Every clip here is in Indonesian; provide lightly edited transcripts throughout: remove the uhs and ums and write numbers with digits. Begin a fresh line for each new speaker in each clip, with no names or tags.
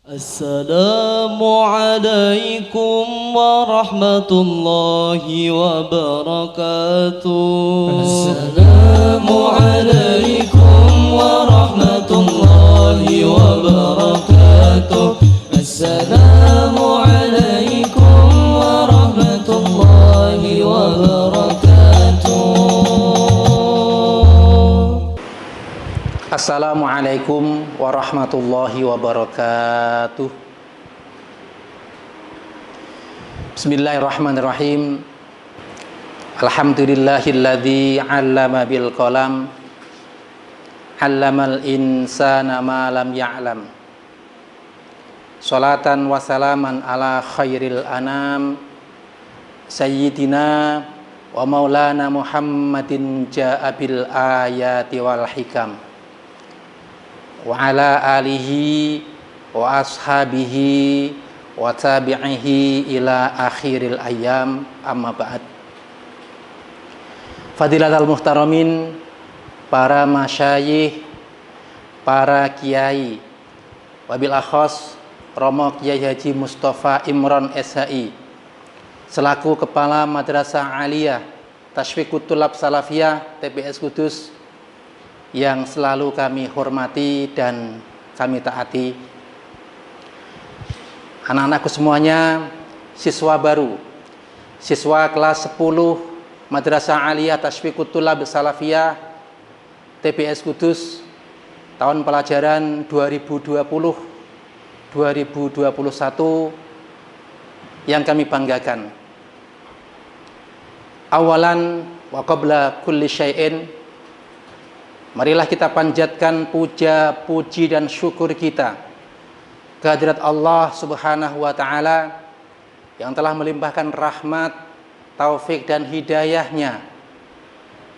السلام عليكم ورحمة الله وبركاته. السلام عليكم ورحمة الله وبركاته. السلام عليكم ورحمة الله وبركاته.
Assalamualaikum warahmatullahi wabarakatuh. Bismillahirrahmanirrahim. Alhamdulillahilladzi 'allama bil qalam, 'allamal insana ma lam ya'lam. Sholatan wa salaman ala khairil anam, sayyidina wa maulana Muhammadin ja'a bil ayati wal hikam, wa ala alihi wa ashabihi wa tabi'ihi ila akhiril ayyam, amma ba'd. Fadilatul muhtaramin, para masyayikh, para kiai, wabil akhos Romo Kiai Haji Mustafa Imron SHI selaku Kepala Madrasah Aliyah Tashfiqut Thulab Salafiyah TPS Kudus yang selalu kami hormati dan kami taati. Anak-anakku semuanya, siswa baru, siswa kelas 10 Madrasah Aliyah Tashfiqut Thulab Salafiyah TPS Kudus tahun pelajaran 2020-2021 yang kami banggakan. Awalan wa qabla kulli syai'in, marilah kita panjatkan puja, puji dan syukur kita kehadirat Allah Subhanahu wa Ta'ala yang telah melimpahkan rahmat, taufik dan hidayahnya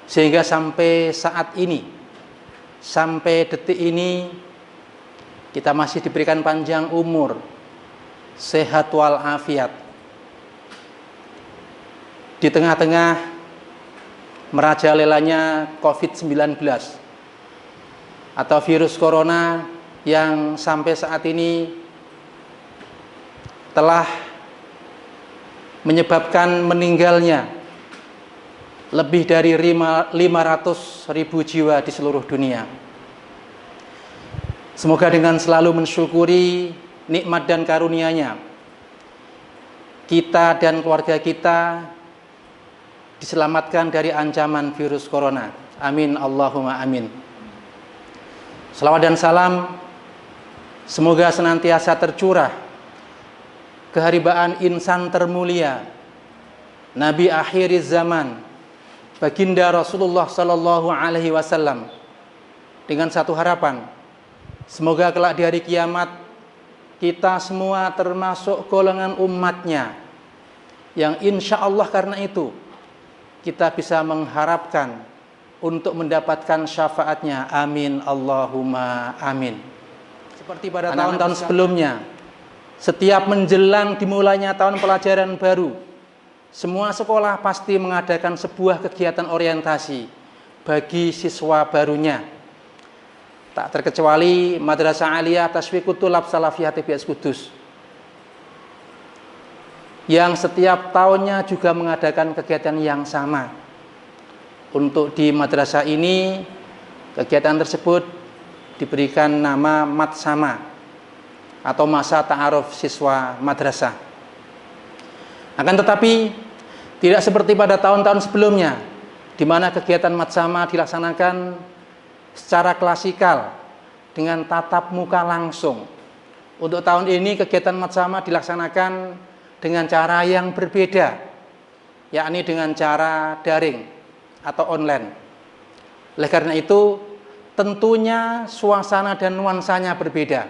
sehingga sampai saat ini, sampai detik ini kita masih diberikan panjang umur, sehat walafiat di tengah-tengah merajalelanya COVID-19 atau virus corona yang sampai saat ini telah menyebabkan meninggalnya lebih dari 500.000 jiwa di seluruh dunia. Semoga dengan selalu mensyukuri nikmat dan karunia-Nya, kita dan keluarga kita diselamatkan dari ancaman virus corona. Amin, Allahumma amin. Salawat dan salam semoga senantiasa tercurah keharibaan insan termulia, Nabi akhir zaman, baginda Rasulullah Sallallahu Alaihi Wasallam, dengan satu harapan, semoga kelak di hari kiamat kita semua termasuk golongan umatnya yang insya Allah karena itu kita bisa mengharapkan untuk mendapatkan syafaatnya. Amin, Allahumma amin. Seperti pada tahun-tahun sebelumnya, setiap menjelang dimulainya tahun pelajaran baru, semua sekolah pasti mengadakan sebuah kegiatan orientasi bagi siswa barunya. Tak terkecuali Madrasah Aliyah Tashfiqut Thulab Salafiyah TPS Kudus yang setiap tahunnya juga mengadakan kegiatan yang sama. Untuk di madrasah ini, kegiatan tersebut diberikan nama Matsama atau masa ta'aruf siswa madrasah. Akan tetapi tidak seperti pada tahun-tahun sebelumnya, di mana kegiatan Matsama dilaksanakan secara klasikal dengan tatap muka langsung. Untuk tahun ini kegiatan Matsama dilaksanakan dengan cara yang berbeda, yakni dengan cara daring atau online. Oleh karena itu, tentunya suasana dan nuansanya berbeda.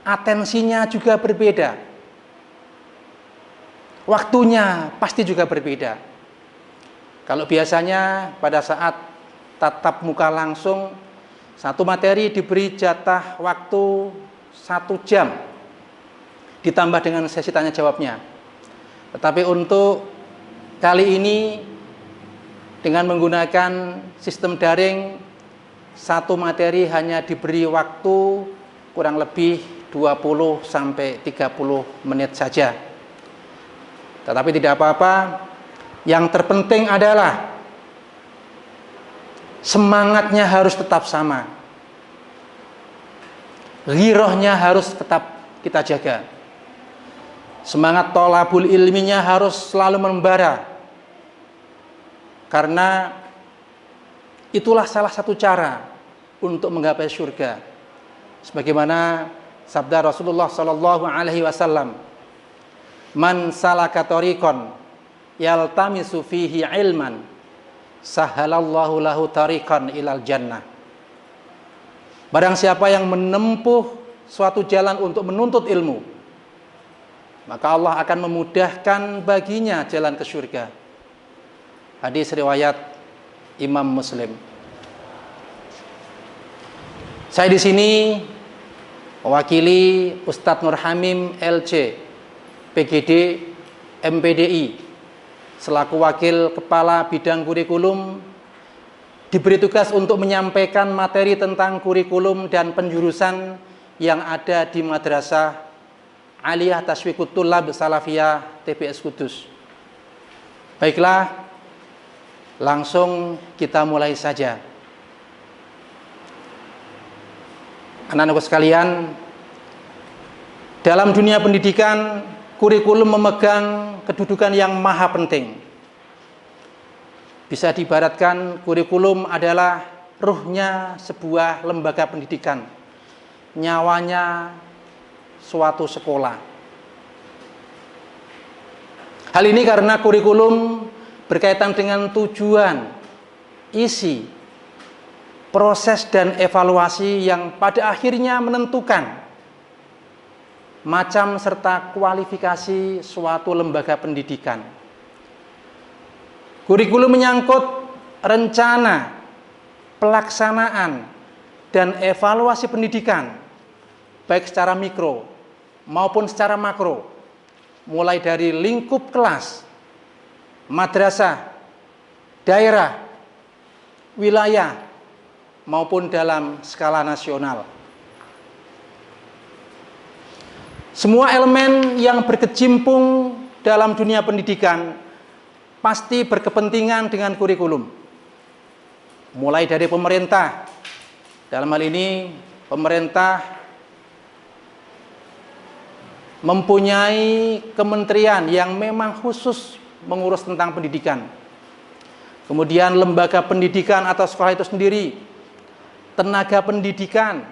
Atensinya juga berbeda. Waktunya pasti juga berbeda. Kalau biasanya pada saat tatap muka langsung, satu materi diberi jatah waktu 1 jam, ditambah dengan sesi tanya jawabnya. Tetapi untuk kali ini dengan menggunakan sistem daring, satu materi hanya diberi waktu kurang lebih 20 sampai 30 menit saja. Tetapi tidak apa-apa. Yang terpenting adalah semangatnya harus tetap sama. Ghirahnya harus tetap kita jaga. Semangat thalabul ilminya harus selalu membara. Karena itulah salah satu cara untuk menggapai surga. Sebagaimana sabda Rasulullah sallallahu alaihi wasallam, "Man salaka tariqan yaltamisu fihi ilman, sahalallahu lahu tariqan ilal jannah." Barang siapa yang menempuh suatu jalan untuk menuntut ilmu, maka Allah akan memudahkan baginya jalan ke surga. Hadis riwayat Imam Muslim. Saya di sini mewakili Ustadz Nur Hamim LC, PGD MPDI, selaku wakil kepala bidang kurikulum, diberi tugas untuk menyampaikan materi tentang kurikulum dan penjurusan yang ada di Madrasah Aliyah Taswiqut Thullab Salafiyah TPS Kudus. Baiklah, langsung kita mulai saja. Anak-anakku sekalian, dalam dunia pendidikan, kurikulum memegang kedudukan yang maha penting. Bisa diibaratkan kurikulum adalah ruhnya sebuah lembaga pendidikan, nyawanya suatu sekolah. Hal ini karena kurikulum berkaitan dengan tujuan, isi, proses dan evaluasi yang pada akhirnya menentukan macam serta kualifikasi suatu lembaga pendidikan. Kurikulum menyangkut rencana, pelaksanaan, dan evaluasi pendidikan, baik secara mikro maupun secara makro, mulai dari lingkup kelas, madrasah, daerah, wilayah, maupun dalam skala nasional. Semua elemen yang berkecimpung dalam dunia pendidikan pasti berkepentingan dengan kurikulum. Mulai dari pemerintah, dalam hal ini pemerintah mempunyai kementerian yang memang khusus mengurus tentang pendidikan. Kemudian lembaga pendidikan atau sekolah itu sendiri, tenaga pendidikan,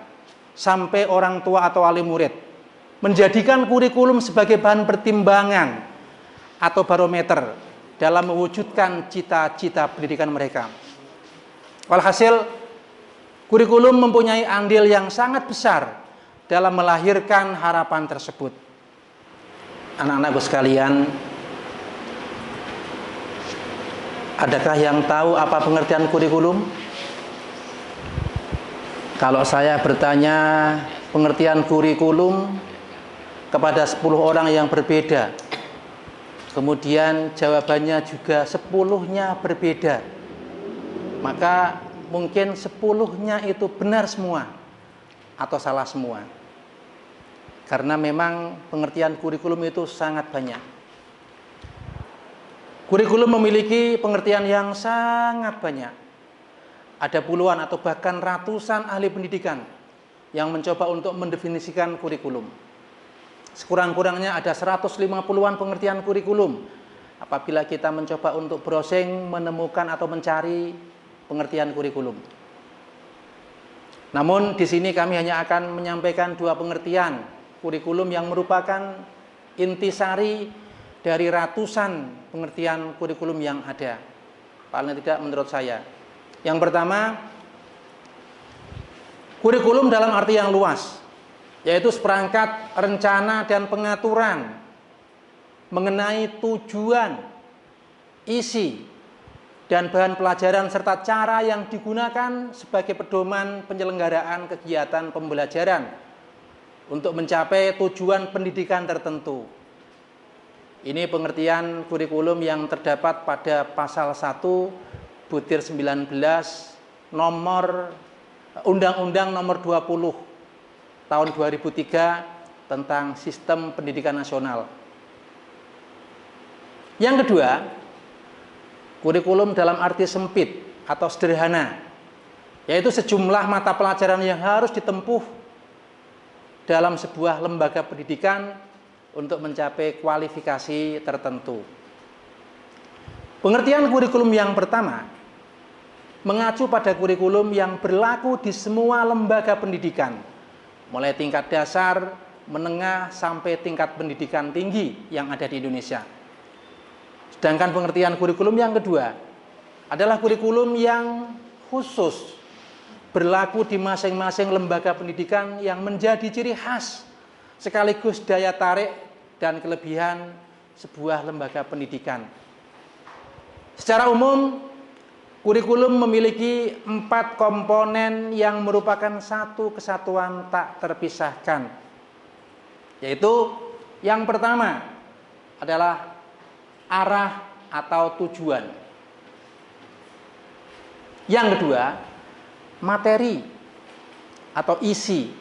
sampai orang tua atau wali murid, menjadikan kurikulum sebagai bahan pertimbangan atau barometer dalam mewujudkan cita-cita pendidikan mereka. Walhasil, kurikulum mempunyai andil yang sangat besar dalam melahirkan harapan tersebut. Anak-anakku sekalian, adakah yang tahu apa pengertian kurikulum? Kalau saya bertanya pengertian kurikulum kepada 10 orang yang berbeda, kemudian jawabannya juga 10-nya berbeda, maka mungkin 10-nya itu benar semua atau salah semua. Karena memang pengertian kurikulum itu sangat banyak. Kurikulum memiliki pengertian yang sangat banyak. Ada puluhan atau bahkan ratusan ahli pendidikan yang mencoba untuk mendefinisikan kurikulum. Sekurang-kurangnya ada 150-an pengertian kurikulum apabila kita mencoba untuk browsing, menemukan atau mencari pengertian kurikulum. Namun di sini kami hanya akan menyampaikan 2 pengertian kurikulum yang merupakan intisari dari ratusan pengertian kurikulum yang ada. Paling tidak menurut saya. Yang pertama, kurikulum dalam arti yang luas, yaitu seperangkat rencana dan pengaturan mengenai tujuan, isi, dan bahan pelajaran serta cara yang digunakan sebagai pedoman penyelenggaraan kegiatan pembelajaran untuk mencapai tujuan pendidikan tertentu. Ini pengertian kurikulum yang terdapat pada pasal 1 butir 19 nomor Undang-Undang nomor 20 tahun 2003 tentang sistem pendidikan nasional. Yang kedua, kurikulum dalam arti sempit atau sederhana, yaitu sejumlah mata pelajaran yang harus ditempuh dalam sebuah lembaga pendidikan untuk mencapai kualifikasi tertentu. Pengertian kurikulum yang pertama mengacu pada kurikulum yang berlaku di semua lembaga pendidikan, mulai tingkat dasar, menengah, sampai tingkat pendidikan tinggi yang ada di Indonesia. Sedangkan pengertian kurikulum yang kedua adalah kurikulum yang khusus berlaku di masing-masing lembaga pendidikan yang menjadi ciri khas sekaligus daya tarik dan kelebihan sebuah lembaga pendidikan. Secara umum, kurikulum memiliki 4 komponen yang merupakan satu kesatuan tak terpisahkan, yaitu yang pertama adalah arah atau tujuan. Yang kedua, materi atau isi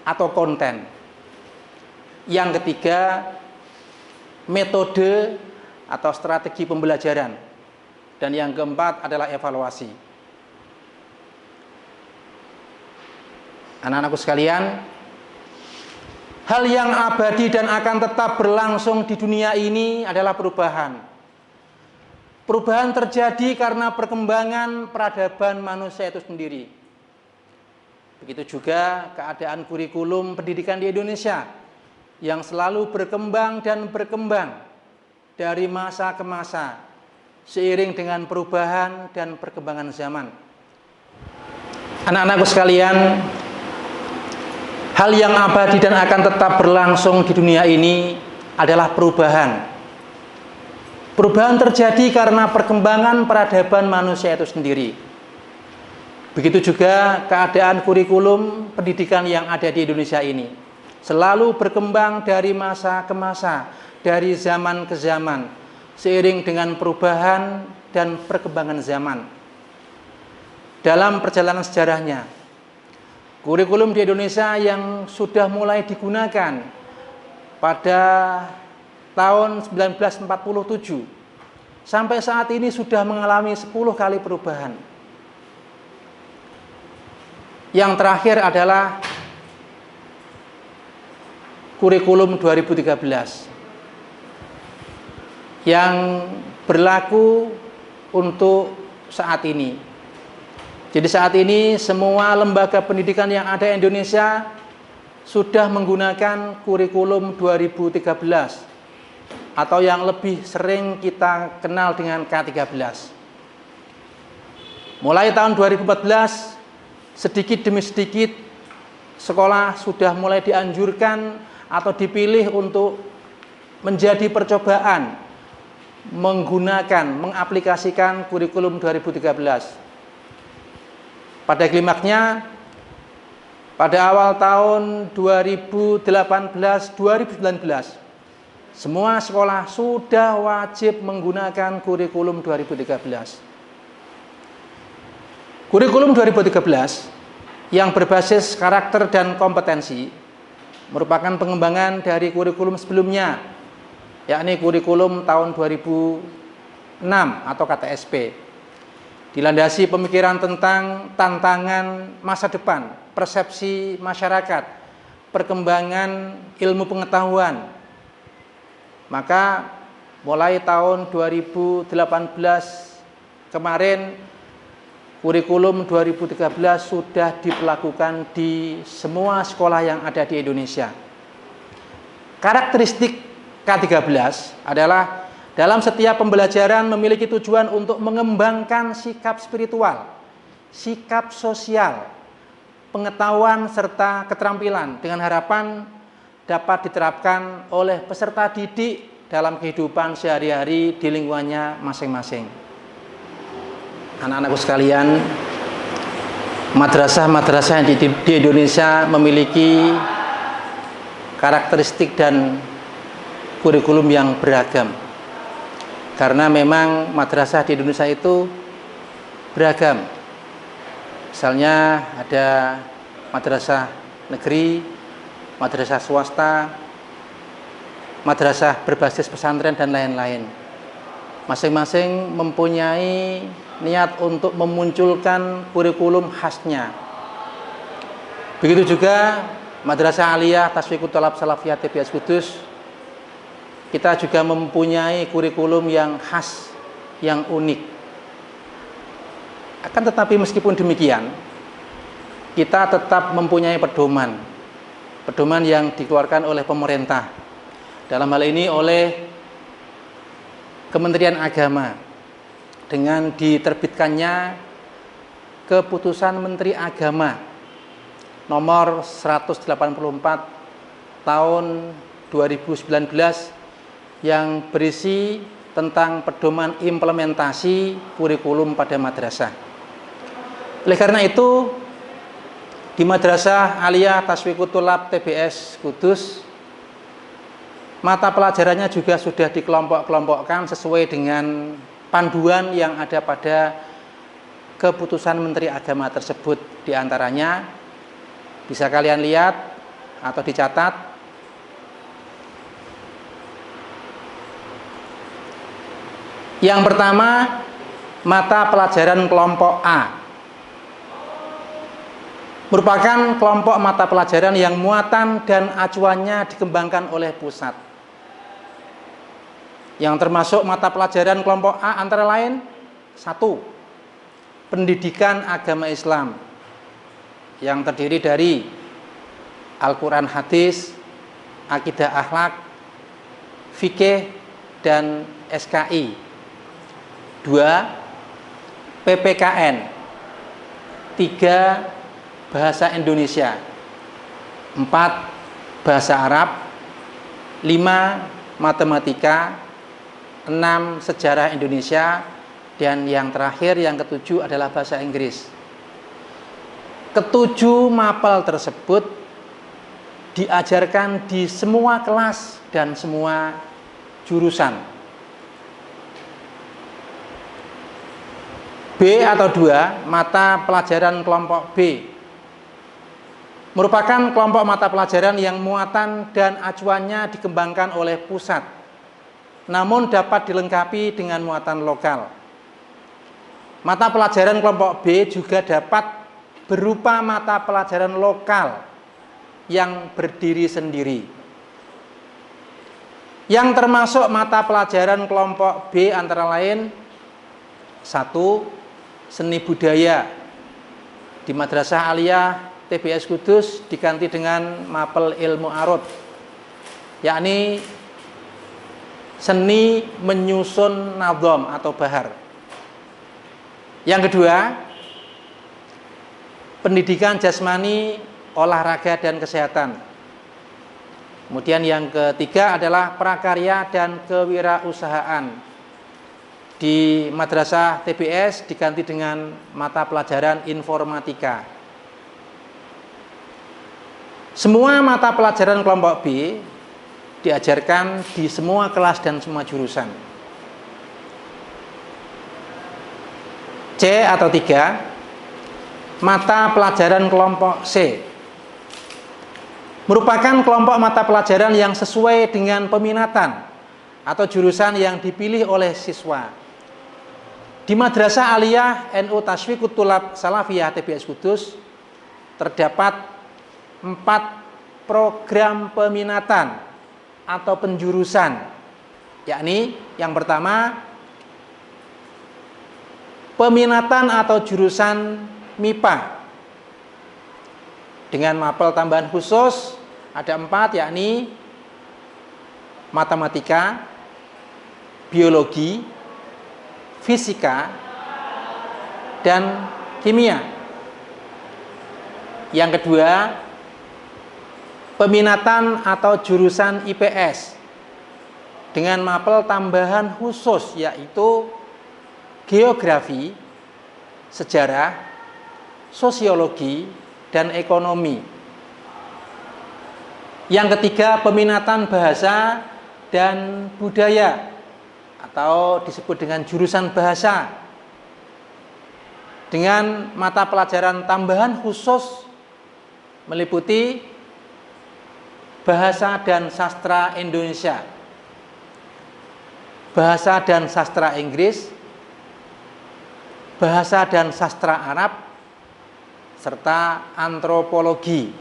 atau konten. Yang ketiga, metode atau strategi pembelajaran. Dan yang keempat adalah evaluasi. Anak-anakku sekalian, hal yang abadi dan akan tetap berlangsung di dunia ini adalah perubahan. Perubahan terjadi karena perkembangan peradaban manusia itu sendiri. Begitu juga keadaan kurikulum pendidikan di Indonesia yang selalu berkembang dan berkembang dari masa ke masa seiring dengan perubahan dan perkembangan zaman. Anak-anakku sekalian, hal yang abadi dan akan tetap berlangsung di dunia ini adalah perubahan. Perubahan terjadi karena perkembangan peradaban manusia itu sendiri. Begitu juga keadaan kurikulum pendidikan yang ada di Indonesia ini selalu berkembang dari masa ke masa, dari zaman ke zaman, seiring dengan perubahan dan perkembangan zaman. Dalam perjalanan sejarahnya, kurikulum di Indonesia yang sudah mulai digunakan pada tahun 1947 sampai saat ini sudah mengalami 10 kali perubahan. Yang terakhir adalah kurikulum 2013 yang berlaku untuk saat ini. Jadi saat ini semua lembaga pendidikan yang ada di Indonesia sudah menggunakan kurikulum 2013 atau yang lebih sering kita kenal dengan K13. Mulai tahun 2014, sedikit demi sedikit sekolah sudah mulai dianjurkan atau dipilih untuk menjadi percobaan mengaplikasikan kurikulum 2013. Pada klimaksnya, pada awal tahun 2018-2019, semua sekolah sudah wajib menggunakan kurikulum 2013. Kurikulum 2013 yang berbasis karakter dan kompetensi merupakan pengembangan dari kurikulum sebelumnya, yakni kurikulum tahun 2006 atau KTSP. Dilandasi pemikiran tentang tantangan masa depan, persepsi masyarakat, perkembangan ilmu pengetahuan. Maka mulai tahun 2018 kemarin, kurikulum 2013 sudah diberlakukan di semua sekolah yang ada di Indonesia. Karakteristik K13 adalah dalam setiap pembelajaran memiliki tujuan untuk mengembangkan sikap spiritual, sikap sosial, pengetahuan serta keterampilan dengan harapan dapat diterapkan oleh peserta didik dalam kehidupan sehari-hari di lingkungannya masing-masing. Anak-anakku sekalian, madrasah-madrasah di Indonesia memiliki karakteristik dan kurikulum yang beragam. Karena memang madrasah di Indonesia itu beragam. Misalnya ada madrasah negeri, madrasah swasta, madrasah berbasis pesantren, dan lain-lain. Masing-masing mempunyai niat untuk memunculkan kurikulum khasnya. Begitu juga Madrasah Aliyah Tasfiqut Thalab Salafiyah TBS Kudus, kita juga mempunyai kurikulum yang khas, yang unik. Akan tetapi meskipun demikian, kita tetap mempunyai pedoman yang dikeluarkan oleh pemerintah. Dalam hal ini oleh Kementerian Agama, dengan diterbitkannya Keputusan Menteri Agama nomor 184 tahun 2019 yang berisi tentang pedoman implementasi kurikulum pada madrasah. Oleh karena itu, di Madrasah Aliyah Tasfiqut Thalab TBS Kudus, mata pelajarannya juga sudah dikelompok-kelompokkan sesuai dengan panduan yang ada pada Keputusan Menteri Agama tersebut. Di antaranya bisa kalian lihat atau dicatat, yang pertama, mata pelajaran kelompok A merupakan kelompok mata pelajaran yang muatan dan acuannya dikembangkan oleh pusat. Yang termasuk mata pelajaran kelompok A antara lain: 1. Pendidikan agama Islam, yang terdiri dari Al-Quran Hadis, Akidah Akhlak, Fikih, dan SKI. 2. PPKN. 3. Bahasa Indonesia. 4. Bahasa Arab. 5. Matematika. 6. Sejarah Indonesia. Dan yang terakhir, yang ketujuh adalah bahasa Inggris. Ketujuh mapel tersebut diajarkan di semua kelas dan semua jurusan. B atau 2, mata pelajaran kelompok B merupakan kelompok mata pelajaran yang muatan dan acuannya dikembangkan oleh pusat, namun dapat dilengkapi dengan muatan lokal. Mata pelajaran kelompok B juga dapat berupa mata pelajaran lokal yang berdiri sendiri. Yang termasuk mata pelajaran kelompok B antara lain: 1. Seni budaya. Di Madrasah Aliyah TBS Kudus diganti dengan mapel ilmu arut, yakni seni menyusun nadham atau bahar. Yang kedua, pendidikan jasmani, olahraga, dan kesehatan. Kemudian yang ketiga adalah prakarya dan kewirausahaan. Di Madrasah TBS diganti dengan mata pelajaran informatika. Semua mata pelajaran kelompok B diajarkan di semua kelas dan semua jurusan. C atau 3, mata pelajaran kelompok C merupakan kelompok mata pelajaran yang sesuai dengan peminatan atau jurusan yang dipilih oleh siswa. Di Madrasah Aliyah NU Tasfiqut Thalab Salafiyah TBS Kudus terdapat 4 program peminatan atau penjurusan, yakni yang pertama, peminatan atau jurusan MIPA dengan mapel tambahan khusus ada 4, yakni matematika, biologi, fisika, dan kimia. Yang kedua, peminatan atau jurusan IPS dengan mapel tambahan khusus, yaitu geografi, sejarah, sosiologi, dan ekonomi. Yang ketiga, peminatan bahasa dan budaya atau disebut dengan jurusan bahasa dengan mata pelajaran tambahan khusus meliputi Bahasa dan Sastra Indonesia, Bahasa dan Sastra Inggris, Bahasa dan Sastra Arab, serta Antropologi.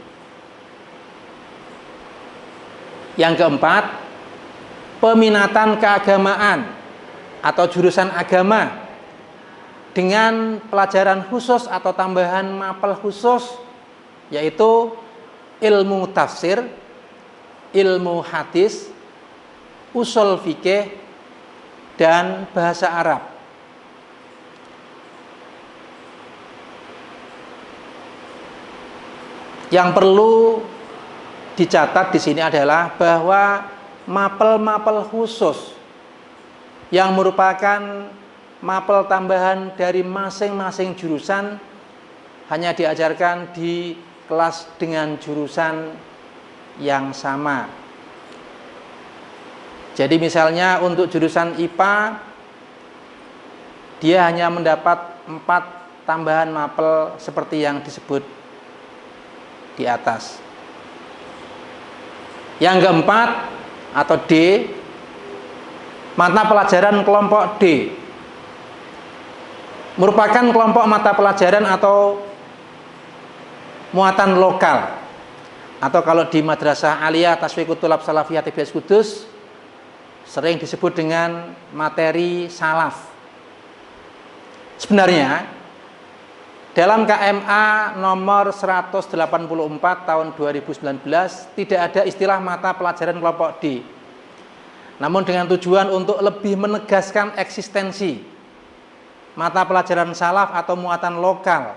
Yang keempat, peminatan keagamaan atau jurusan agama dengan pelajaran khusus atau tambahan mapel khusus, yaitu ilmu tafsir, ilmu hadis, usul fikih, dan bahasa Arab. Yang perlu dicatat di sini adalah bahwa mapel-mapel khusus yang merupakan mapel tambahan dari masing-masing jurusan hanya diajarkan di kelas dengan jurusan yang sama. Jadi misalnya untuk jurusan IPA dia hanya mendapat 4 tambahan mapel seperti yang disebut di atas. Yang keempat atau D, mata pelajaran kelompok D merupakan kelompok mata pelajaran atau muatan lokal, atau kalau di Madrasah Aliyah Tasfiqut Thulab Salafiyah TBS Kudus sering disebut dengan materi salaf. Sebenarnya dalam KMA nomor 184 tahun 2019 tidak ada istilah mata pelajaran kelompok D. Namun dengan tujuan untuk lebih menegaskan eksistensi mata pelajaran salaf atau muatan lokal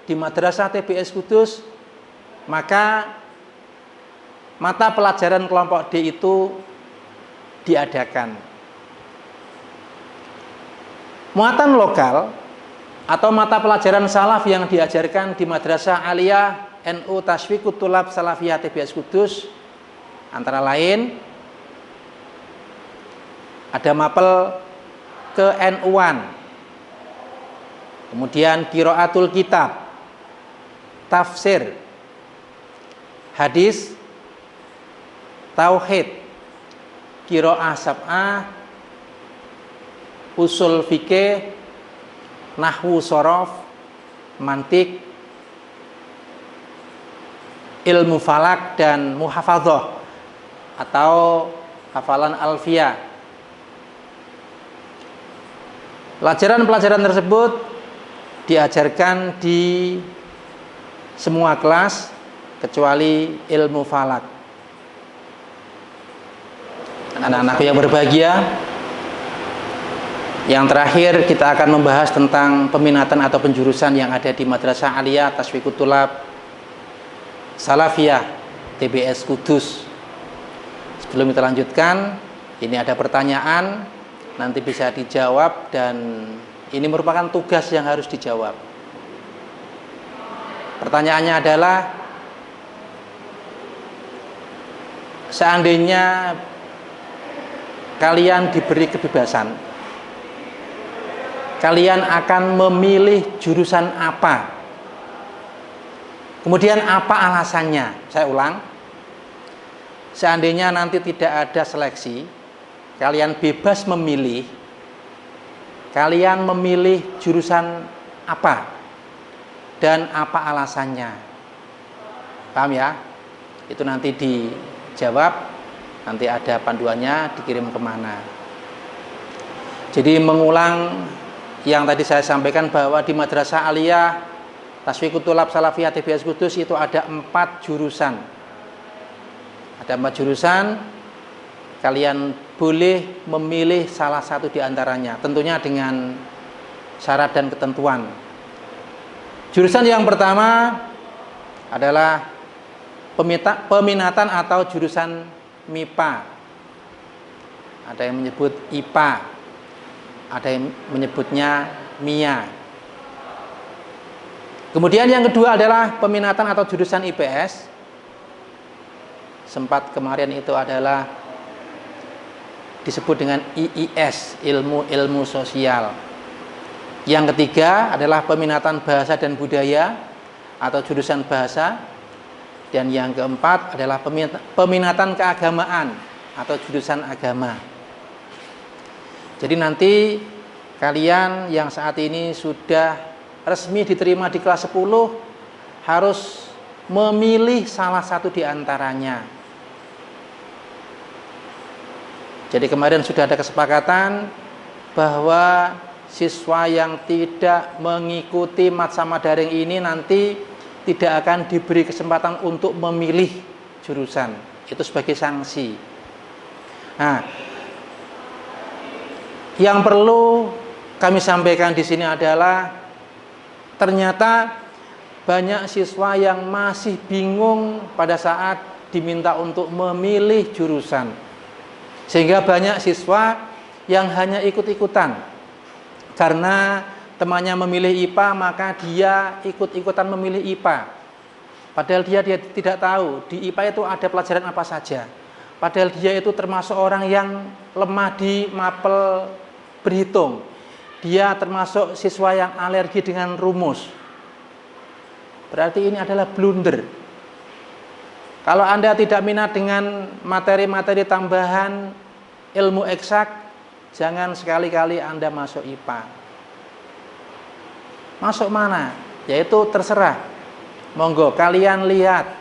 di Madrasah TBS Kudus, maka mata pelajaran kelompok D itu diadakan. Muatan lokal atau mata pelajaran salaf yang diajarkan di Madrasah Aliyah NU Tasfiqut Thulab Salafiyah TBS Kudus antara lain ada mapel ke-NU-an, kemudian qiraatul kitab, tafsir, hadis, tauhid, qiraah sab'ah, usul fikih, nahwu sorof, mantik, ilmu falak, dan muhafadzah atau hafalan alfiyah. Pelajaran-pelajaran tersebut diajarkan di semua kelas kecuali ilmu falak. Anak-anakku yang berbahagia, yang terakhir kita akan membahas tentang peminatan atau penjurusan yang ada di Madrasah Aliyah Tasfiqut Thulab Salafiyah TBS Kudus. Sebelum kita lanjutkan, ini ada pertanyaan, nanti bisa dijawab dan ini merupakan tugas yang harus dijawab. Pertanyaannya adalah, seandainya kalian diberi kebebasan, kalian akan memilih jurusan apa? Kemudian apa alasannya? Saya ulang, seandainya nanti tidak ada seleksi, kalian bebas memilih, kalian memilih jurusan apa dan apa alasannya? Paham ya? Itu nanti dijawab, nanti ada panduannya dikirim kemana. Jadi mengulang yang tadi saya sampaikan bahwa di Madrasah Aliyah Tasfiqut Thulab Salafiyah TBS Kudus itu ada 4 jurusan. Ada 4 jurusan, kalian boleh memilih salah satu di antaranya, tentunya dengan syarat dan ketentuan. Jurusan yang pertama adalah peminatan atau jurusan MIPA. Ada yang menyebut IPA, ada yang menyebutnya MIA. Kemudian yang kedua adalah peminatan atau jurusan IPS. Sempat kemarin itu adalah disebut dengan IIS, ilmu sosial. Yang ketiga adalah peminatan bahasa dan budaya atau jurusan bahasa. Dan yang keempat adalah peminatan keagamaan atau jurusan agama. Jadi nanti kalian yang saat ini sudah resmi diterima di kelas 10 harus memilih salah satu di antaranya. Jadi kemarin sudah ada kesepakatan bahwa siswa yang tidak mengikuti mat sama daring ini nanti tidak akan diberi kesempatan untuk memilih jurusan. Itu sebagai sanksi. Nah, yang perlu kami sampaikan di sini adalah ternyata banyak siswa yang masih bingung pada saat diminta untuk memilih jurusan. Sehingga banyak siswa yang hanya ikut-ikutan. Karena temannya memilih IPA, maka dia ikut-ikutan memilih IPA. Padahal dia tidak tahu di IPA itu ada pelajaran apa saja. Padahal dia itu termasuk orang yang lemah di mapel berhitung. Dia termasuk siswa yang alergi dengan rumus. Berarti ini adalah blunder. Kalau Anda tidak minat dengan materi-materi tambahan ilmu eksak, jangan sekali-kali Anda masuk IPA. Masuk mana? Yaitu terserah. Monggo kalian lihat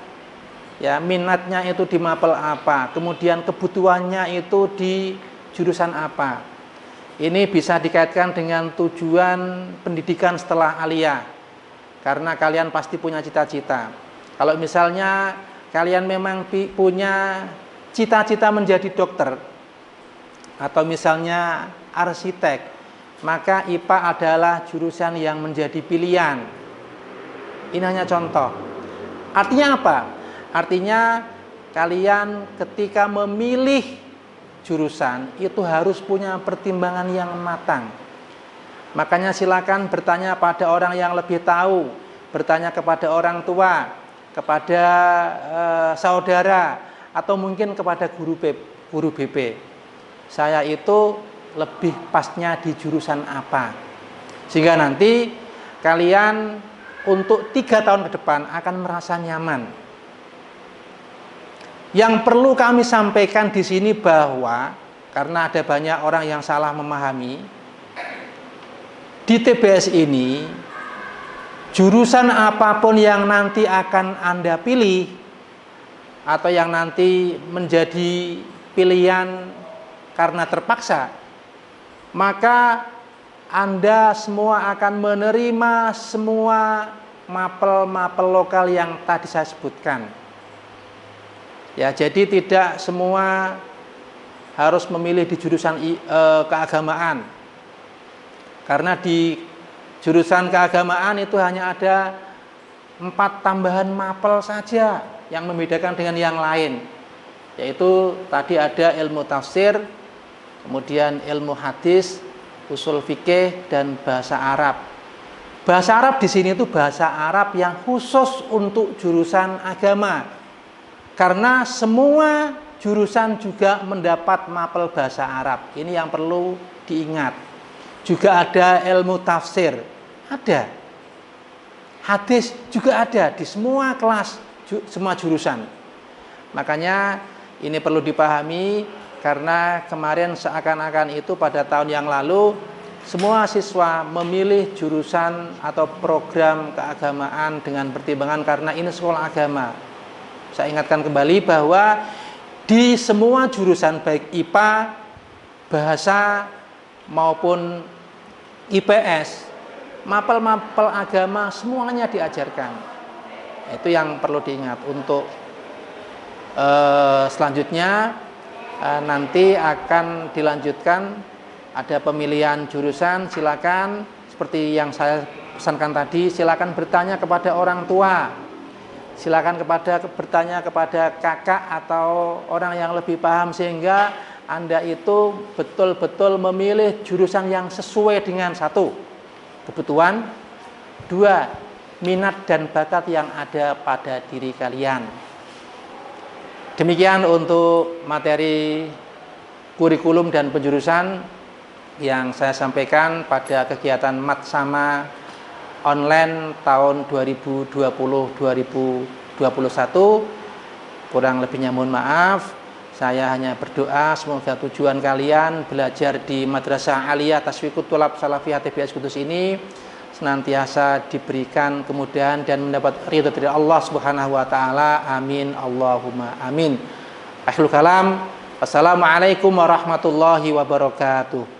ya, minatnya itu di mapel apa, kemudian kebutuhannya itu di jurusan apa. Ini bisa dikaitkan dengan tujuan pendidikan setelah aliyah. Karena kalian pasti punya cita-cita. Kalau misalnya kalian memang punya cita-cita menjadi dokter atau misalnya arsitek, maka IPA adalah jurusan yang menjadi pilihan. Ini hanya contoh. Artinya apa? Artinya kalian ketika memilih jurusan itu harus punya pertimbangan yang matang. Makanya silakan bertanya pada orang yang lebih tahu, bertanya kepada orang tua, kepada saudara, atau mungkin kepada guru BP. Saya itu lebih pasnya di jurusan apa, sehingga nanti kalian untuk 3 tahun ke depan akan merasa nyaman. Yang perlu kami sampaikan di sini bahwa karena ada banyak orang yang salah memahami, di TBS ini jurusan apapun yang nanti akan Anda pilih atau yang nanti menjadi pilihan karena terpaksa, maka Anda semua akan menerima semua mapel-mapel lokal yang tadi saya sebutkan. Ya, jadi tidak semua harus memilih di jurusan keagamaan. Karena di jurusan keagamaan itu hanya ada 4 tambahan mapel saja yang membedakan dengan yang lain. Yaitu tadi ada ilmu tafsir, kemudian ilmu hadis, usul fikih, dan bahasa Arab. Bahasa Arab di sini itu bahasa Arab yang khusus untuk jurusan agama. Karena semua jurusan juga mendapat mapel bahasa Arab. Ini yang perlu diingat. Juga ada ilmu tafsir, ada. Hadis juga ada di semua kelas, semua jurusan. Makanya ini perlu dipahami. Karena kemarin seakan-akan itu pada tahun yang lalu semua siswa memilih jurusan atau program keagamaan dengan pertimbangan karena ini sekolah agama. Saya ingatkan kembali bahwa di semua jurusan baik IPA, bahasa maupun IPS, mapel-mapel agama semuanya diajarkan. Itu yang perlu diingat. Untuk selanjutnya nanti akan dilanjutkan, ada pemilihan jurusan. Silakan seperti yang saya pesankan tadi, silakan bertanya kepada orang tua, silakan bertanya kepada kakak atau orang yang lebih paham, sehingga Anda itu betul-betul memilih jurusan yang sesuai dengan 1, kebutuhan, 2, minat dan bakat yang ada pada diri kalian. Demikian untuk materi kurikulum dan penjurusan yang saya sampaikan pada kegiatan Mat Sama online tahun 2020-2021. Kurang lebihnya mohon maaf. Saya hanya berdoa semoga tujuan kalian belajar di Madrasah Aliyah Tasfiqut Tholab Salafiyah TBS Kudus ini senantiasa diberikan kemudahan dan mendapat ridho dari Allah Subhanahu wa taala. Amin Allahumma amin. Akhirul kalam. Wassalamualaikum warahmatullahi wabarakatuh.